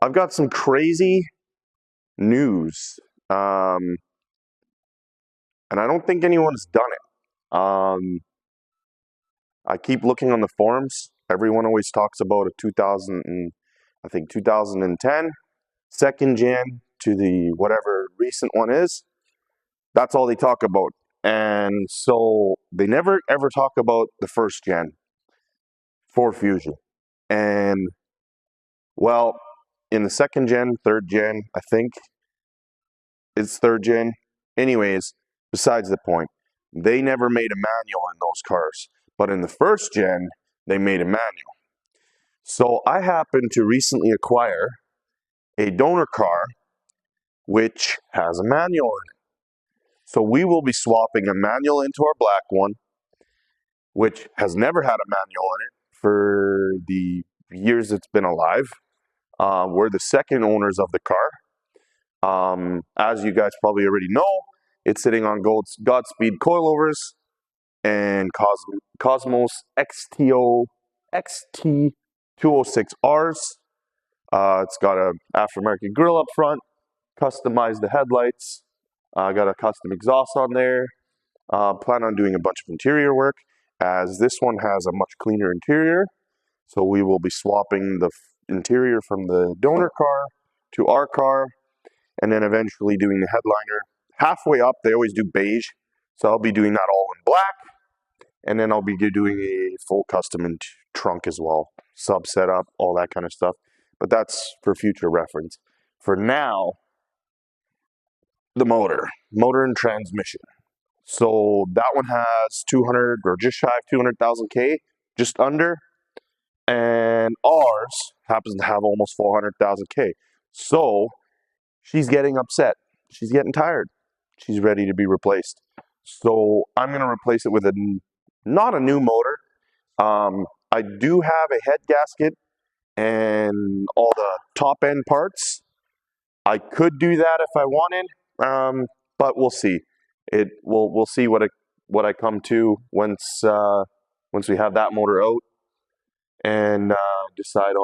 I've got some crazy news, and I don't think anyone's done it. I keep looking on the forums. Everyone always talks about a 2010 second gen to the whatever recent one is. That's all they talk about, and so they never ever talk about the first gen Ford Fusion. And well, in the second gen, third gen, I think it's third gen. Anyways, besides the point, they never made a manual in those cars, but in the first gen, they made a manual. So I happened to recently acquire a donor car which has a manual in it. So we will be swapping a manual into our black one, which has never had a manual in it for the years it's been alive. We're the second owners of the car. As you guys probably already know, it's sitting on Godspeed coilovers and Cosmos XT206Rs. It's got an aftermarket grille up front, customized the headlights, got a custom exhaust on there. Plan on doing a bunch of interior work, as this one has a much cleaner interior. So we will be swapping the interior from the donor car to our car, and then eventually doing the headliner. Halfway up, they always do beige, so I'll be doing that all in black, and then I'll be doing a full custom trunk as well, sub setup, all that kind of stuff. But that's for future reference. For now, the motor and transmission. So that one has 200 or just shy of 200,000 K, just under, and ours happens to have almost 400,000 K. So she's getting upset. She's getting tired. She's ready to be replaced. So I'm going to replace it with not a new motor. I do have a head gasket and all the top end parts. I could do that if I wanted, but we'll see. We'll see what I come to once we have that motor out, and decide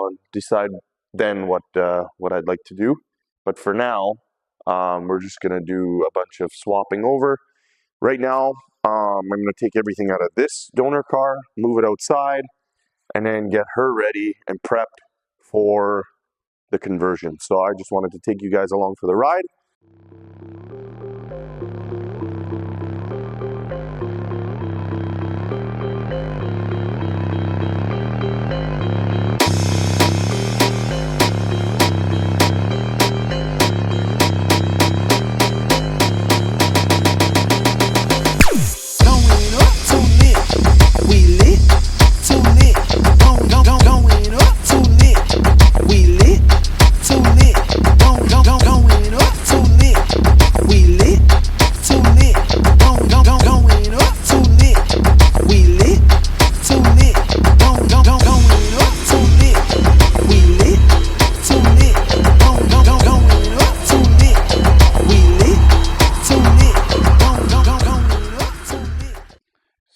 then what I'd like to do. But for now, we're just gonna do a bunch of swapping over. Right now, I'm gonna take everything out of this donor car, move it outside, and then get her ready and prepped for the conversion. So I just wanted to take you guys along for the ride.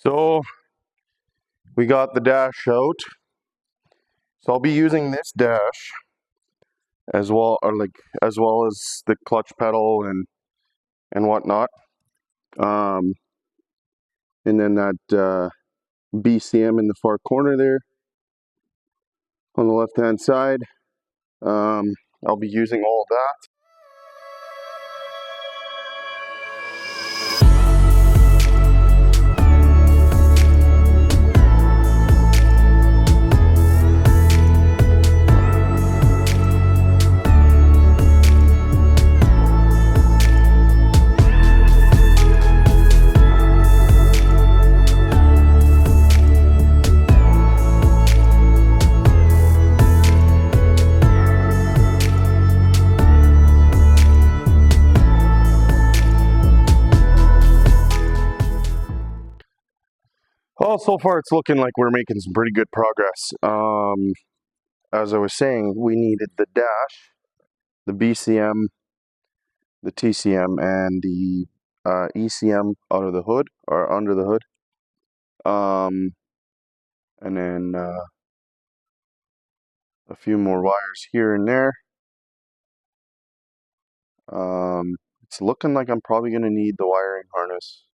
So we got the dash out. So I'll be using this dash as well, as well as the clutch pedal and whatnot. And then that BCM in the far corner there on the left hand side. I'll be using all of that. Well, so far it's looking like we're making some pretty good progress. As I was saying, we needed the dash, the BCM, the TCM, and the ECM out of the hood, or under the hood. And then a few more wires here and there. It's looking like I'm probably going to need the wiring harness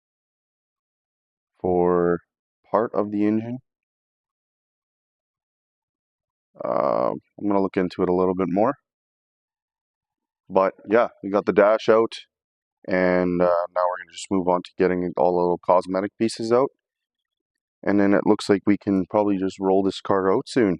for part of the engine. I'm going to look into it a little bit more. But yeah, we got the dash out, and now we're going to just move on to getting all the little cosmetic pieces out. And then it looks like we can probably just roll this car out soon.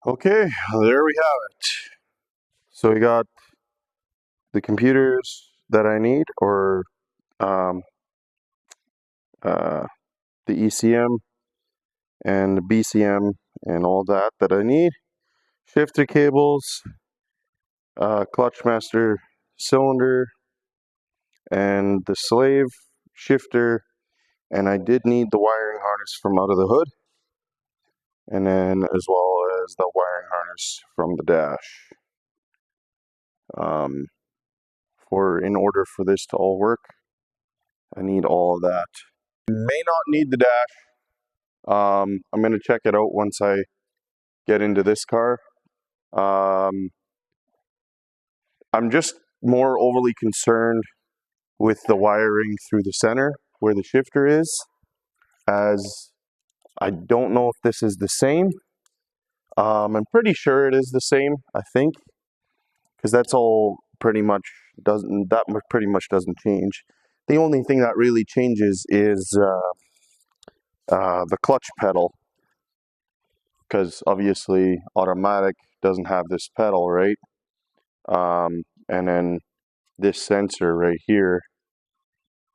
Okay, there we have it. So we got the computers that I need, or the ECM and the BCM and all that I need. Shifter cables, clutch master cylinder, and the slave shifter. And I did need the wiring harness from out of the hood, and then as well as the wiring harness from the dash. In order for this to all work, I need all of that. May not need the dash. I'm going to check it out once I get into this car. I'm just more overly concerned with the wiring through the center where the shifter is, as I don't know if this is the same. I'm pretty sure it is the same, I think, because that's all pretty much pretty much doesn't change. The only thing that really changes is the clutch pedal, because obviously automatic doesn't have this pedal, right? And then this sensor right here,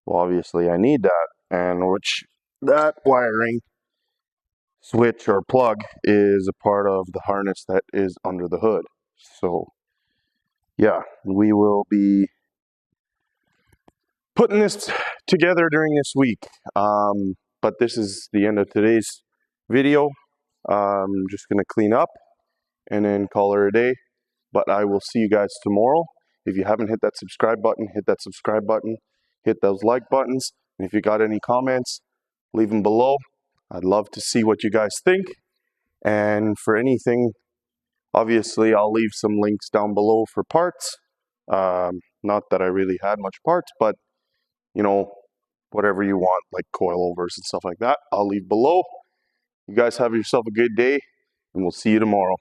well, obviously I need that, and which that wiring switch or plug is a part of the harness that is under the hood. So yeah, we will be putting this together during this week. But this is the end of today's video. I'm just going to clean up and then call her a day. But I will see you guys tomorrow. If you haven't hit that subscribe button, hit that subscribe button. Hit those like buttons. And if you got any comments, leave them below. I'd love to see what you guys think. And for anything, obviously I'll leave some links down below for parts. Not that I really had much parts, but you know, whatever you want, like coilovers and stuff like that, I'll leave below. You guys have yourself a good day, and we'll see you tomorrow.